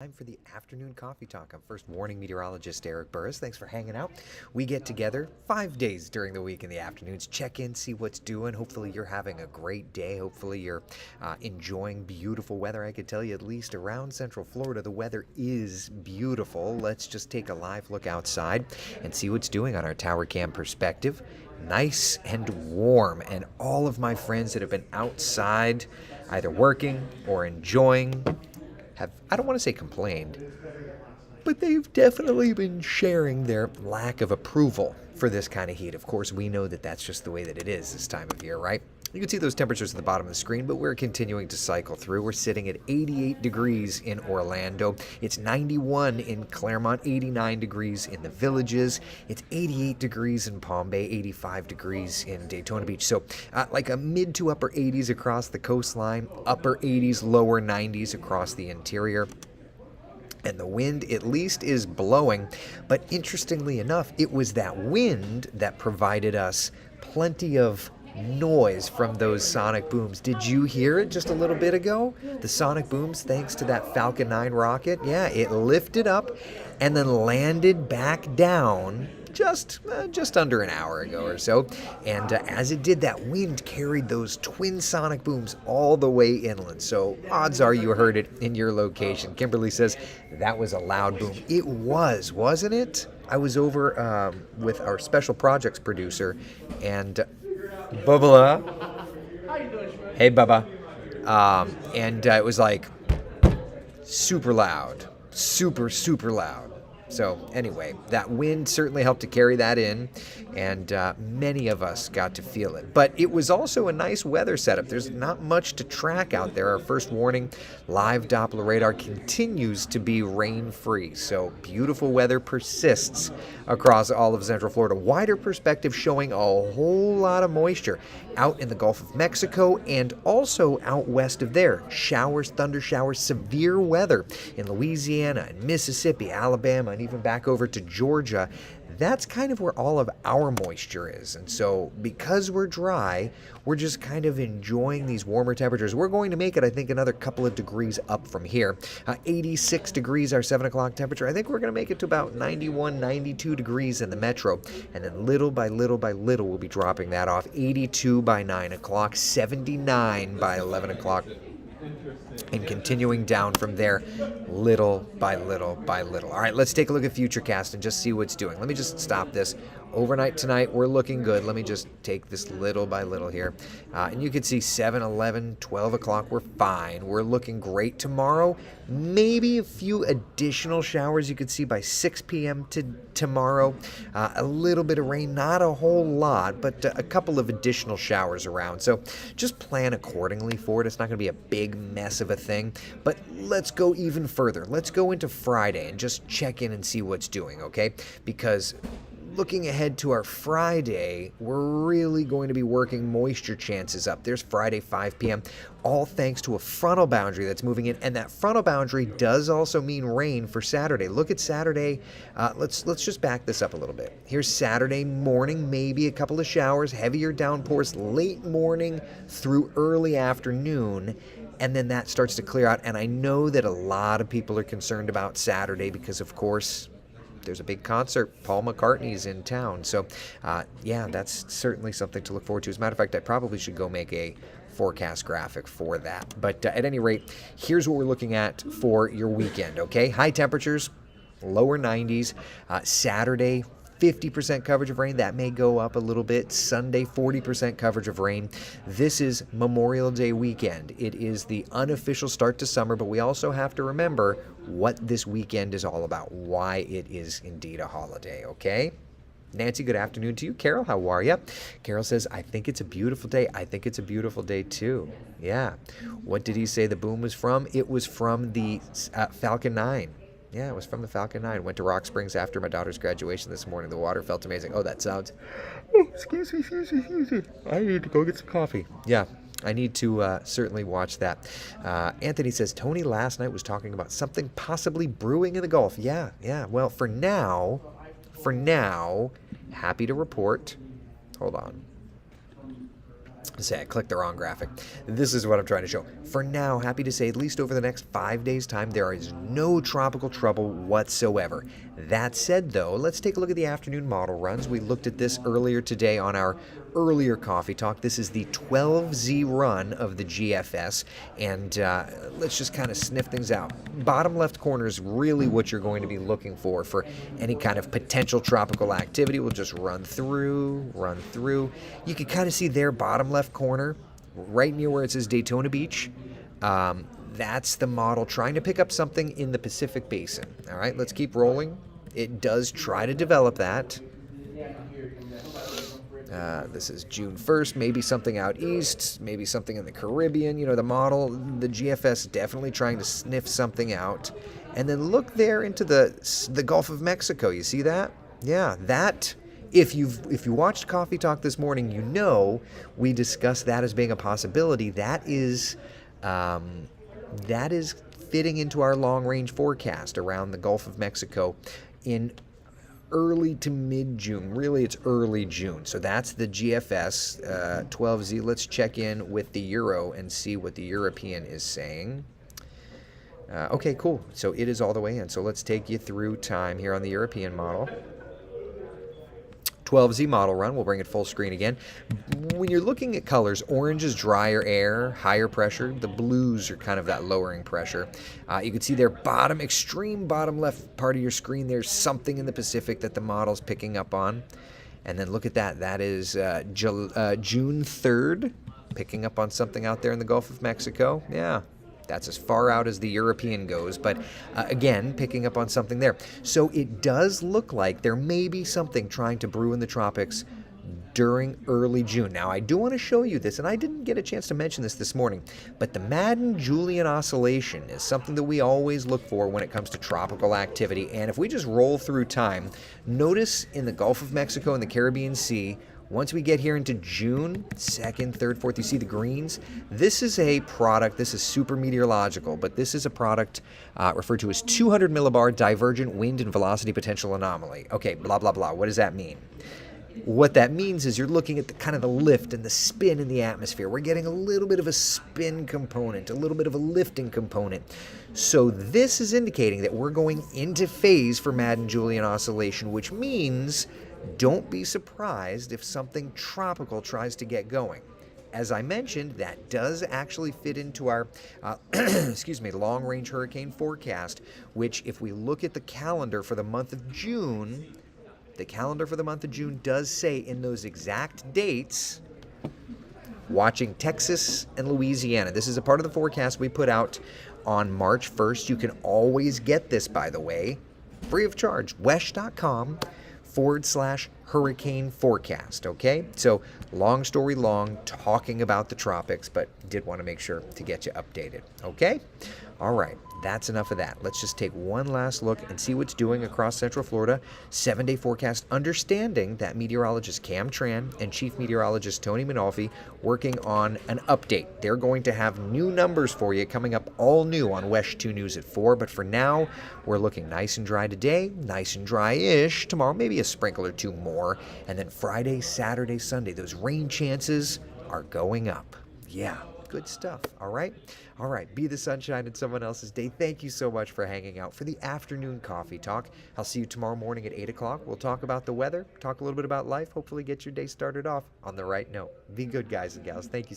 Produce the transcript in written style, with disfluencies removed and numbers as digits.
Time for the afternoon coffee talk. I'm first warning meteorologist Eric Burris. Thanks for hanging out. We get together 5 days during the week in the afternoons, check in, see what's doing. Hopefully you're having a great day. Hopefully you're enjoying beautiful weather. I could tell you at least around Central Florida, the weather is beautiful. Let's just take a live look outside and see what's doing on our tower cam perspective. Nice and warm, and all of my friends that have been outside either working or enjoying have, I don't want to say complained, but they've definitely been sharing their lack of approval for this kind of heat. Of course, we know that that's just the way that it is this time of year, right? You can see those temperatures at the bottom of the screen, but we're continuing to cycle through. We're sitting at 88 degrees in Orlando. It's 91 in Claremont, 89 degrees in the Villages. It's 88 degrees in Palm Bay, 85 degrees in Daytona Beach. So like a mid to upper 80s across the coastline, upper 80s, lower 90s across the interior. And the wind at least is blowing. But interestingly enough, it was that wind that provided us plenty of noise from those sonic booms. Did you hear it just a little bit ago? The sonic booms, thanks to that Falcon 9 rocket. Yeah, it lifted up and then landed back down just under an hour ago or so. And as it did, that wind carried those twin sonic booms all the way inland. So odds are you heard it in your location. Kimberly says that was a loud boom. It was, wasn't it? I was over with our special projects producer and Bubba. Hey, Bubba. And it was like super loud. Super loud. So anyway, that wind certainly helped to carry that in, and many of us got to feel it. But it was also a nice weather setup. There's not much to track out there. Our first warning, live Doppler radar continues to be rain-free. So beautiful weather persists across all of Central Florida. Wider perspective showing a whole lot of moisture out in the Gulf of Mexico and also out west of there. Showers, thunder showers, severe weather in Louisiana and Mississippi, Alabama, and even back over to Georgia. That's kind of where all of our moisture is. And so because we're dry, we're just kind of enjoying these warmer temperatures. We're going to make it, I think, another couple of degrees up from here. 86 degrees, our 7 o'clock temperature. I think we're going to make it to about 91, 92 degrees in the metro. And then little by little by little, we'll be dropping that off. 82 by 9 o'clock, 79 by 11 o'clock. And continuing down from there, little by little by little. All right, let's take a look at Futurecast and just see what's doing. Let me just stop this. Overnight tonight, we're looking good. Let me just take this little by little here. And you can see 7, 11, 12 o'clock, we're fine. We're looking great tomorrow. Maybe a few additional showers you could see by 6 p.m. to tomorrow. A little bit of rain, not a whole lot, but a couple of additional showers around. So just plan accordingly for it. It's not going to be a big mess of a thing. But let's go even further. Let's go into Friday and just check in and see what's doing, okay? Because looking ahead to our Friday, we're really going to be working moisture chances up. There's Friday, 5 p.m., all thanks to a frontal boundary that's moving in, and that frontal boundary does also mean rain for Saturday. Look at Saturday. Let's just back this up a little bit. Here's Saturday morning, maybe a couple of showers, heavier downpours late morning through early afternoon, and then that starts to clear out. And I know that a lot of people are concerned about Saturday because, of course, there's a big concert. Paul McCartney's in town. So, yeah, that's certainly something to look forward to. As a matter of fact, I probably should go make a forecast graphic for that. But at any rate, here's what we're looking at for your weekend, okay? High temperatures, lower 90s. Saturday, 50% coverage of rain. That may go up a little bit. Sunday, 40% coverage of rain. This is Memorial Day weekend. It is the unofficial start to summer, but we also have to remember what this weekend is all about, why it is indeed a holiday, okay? Nancy, good afternoon to you. Carol, how are you? Carol says, I think it's a beautiful day. I think it's a beautiful day too. Yeah. What did he say the boom was from? It was from the Falcon 9. Yeah, it was from the Falcon 9. Went to Rock Springs after my daughter's graduation this morning. The water felt amazing. Oh, that sounds... Oh, excuse me. I need to go get some coffee. Yeah, I need to certainly watch that. Anthony says, Tony last night was talking about something possibly brewing in the Gulf. Yeah. Well, for now, happy to report. Hold on. Say I clicked the wrong graphic. This is what I'm trying to show. For now, happy to say, at least over the next 5 days' time, there is no tropical trouble whatsoever. That said, though, let's take a look at the afternoon model runs. We looked at this earlier today on our earlier coffee talk. This is the 12Z run of the GFS, and let's just kind of sniff things out. Bottom left corner is really what you're going to be looking for any kind of potential tropical activity. We'll just run through. You can kind of see there, bottom left corner, right near where it says Daytona Beach. That's the model trying to pick up something in the Pacific Basin. All right, let's keep rolling. It does try to develop that. This is June 1st, maybe something out east, maybe something in the Caribbean. You know, the model, the GFS, definitely trying to sniff something out. And then look there into the Gulf of Mexico. You see that? Yeah, that. If you watched Coffee Talk this morning, you know we discussed that as being a possibility. That is fitting into our long-range forecast around the Gulf of Mexico in early to mid-June. Really, it's early June. So that's the GFS 12Z. Let's check in with the Euro and see what the European is saying. Okay, cool. So it is all the way in. So let's take you through time here on the European model. 12Z model run. We'll bring it full screen again. When you're looking at colors, orange is drier air, higher pressure. The blues are kind of that lowering pressure. You can see there, extreme bottom left part of your screen, there's something in the Pacific that the model's picking up on. And then look at that. That is June 3rd, picking up on something out there in the Gulf of Mexico. Yeah. That's as far out as the European goes, but again, picking up on something there. So it does look like there may be something trying to brew in the tropics during early June. Now, I do want to show you this, and I didn't get a chance to mention this morning, but the Madden-Julian Oscillation is something that we always look for when it comes to tropical activity. And if we just roll through time, notice in the Gulf of Mexico and the Caribbean Sea, once we get here into June 2nd, 3rd, 4th, you see the greens. This is a product, this is super meteorological, but this is a product referred to as 200 millibar divergent wind and velocity potential anomaly. Okay, blah, blah, blah. What does that mean? What that means is you're looking at the kind of the lift and the spin in the atmosphere. We're getting a little bit of a spin component, a little bit of a lifting component. So this is indicating that we're going into phase for Madden-Julian Oscillation, which means don't be surprised if something tropical tries to get going. As I mentioned, that does actually fit into our long-range hurricane forecast, which if we look at the calendar for the month of June, the calendar for the month of June does say in those exact dates, watching Texas and Louisiana. This is a part of the forecast we put out on March 1st. You can always get this, by the way, free of charge, wesh.com/hurricane forecast, okay? So long story long, talking about the tropics, but did want to make sure to get you updated, okay? All right, that's enough of that. Let's just take one last look and see what's doing across Central Florida. 7-day forecast, understanding that meteorologist Cam Tran and Chief Meteorologist Tony Manolfi working on an update. They're going to have new numbers for you coming up all new on WESH 2 News at 4, but for now, we're looking nice and dry today, nice and dry-ish. Tomorrow, maybe a sprinkle or two more, and then Friday, Saturday, Sunday, those rain chances are going up. Yeah. Good stuff, all right? All right, be the sunshine in someone else's day. Thank you so much for hanging out for the afternoon coffee talk. I'll see you tomorrow morning at 8 o'clock. We'll talk about the weather, talk a little bit about life, hopefully get your day started off on the right note. Be good, guys and gals. Thank you so much.